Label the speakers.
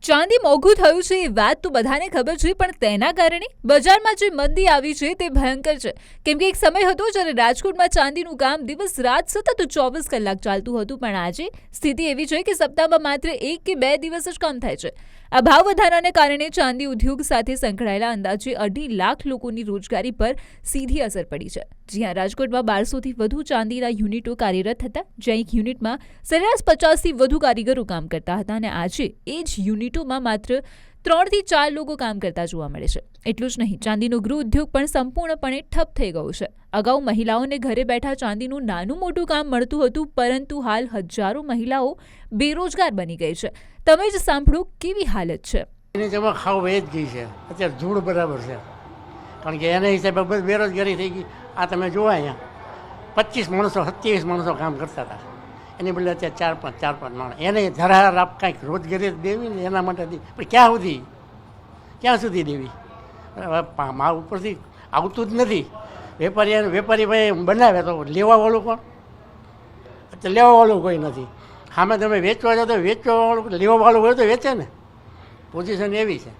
Speaker 1: ચાંદી મોંઘું થયું છે એ વાત તો બધાને ખબર છે, પણ તેના કારણે બજારમાં જે મંદી આવી છે તે ભયંકર છે. કેમ કે એક સમય હતો જ્યારે રાજકોટમાં ચાંદીનું કામ દિવસ રાત સતત 24 કલાક ચાલતું હતું, પણ આજે સ્થિતિ એવી છે કે સપ્તાહમાં માત્ર 1 કે 2 દિવસ જ કામ થાય છે. આ ભાવ વધારાને કારણે ચાંદી ઉદ્યોગ સાથે સંકળાયેલા અંદાજે 2.5 લાખ લોકોની રોજગારી પર સીધી અસર પડી છે. જ્યાં રાજકોટમાં 1200થી વધુ ચાંદીના યુનિટો કાર્યરત હતા, જ્યાં એક યુનિટમાં સરેરાશ 50થી વધુ કારીગરો કામ કરતા હતા, અને આજે એ જ યુનિટોમાં માત્ર 3થી 4 લોકો કામ કરતા જોવા મળે છે. એટલું જ નહીં, ચાંદીનો ગૃહ ઉદ્યોગ પણ સંપૂર્ણપણે ઠપ થઈ ગયો છે. અગાઉ મહિલાઓને ઘરે બેઠા ચાંદીનું નાનું મોટું કામ મળતું હતું, પરંતુ હાલ હજારો મહિલાઓ બેરોજગાર બની ગઈ છે. તમે જ સાંભળો કેવી હાલત છે.
Speaker 2: એની જેમાં ખાવ એ જ ગઈ છે. અત્યારે ધૂળ બરાબર છે, કારણ કે એના હિસાબે બસ બેરોજગારી થઈ ગઈ. આ તમે જુઓ, અહીંયા 25 માણસો 27 માણસો કામ કરતા હતા, એની બદલે અત્યારે 4-5 માણસ. એને ધરાર કાંઈક રોજગારી દેવી ને એના માટે પણ ક્યાં સુધી દેવી? માલ ઉપરથી આવતું જ નથી. વેપારી ભાઈ બનાવે તો લેવાવાળું કોણ? અત્યારે લેવાવાળું કોઈ નથી. સામે તમે વેચવા જાઓ તો વેચવાવાળું, લેવાવાળું હોય તો વેચે ને. પોઝિશન એવી છે.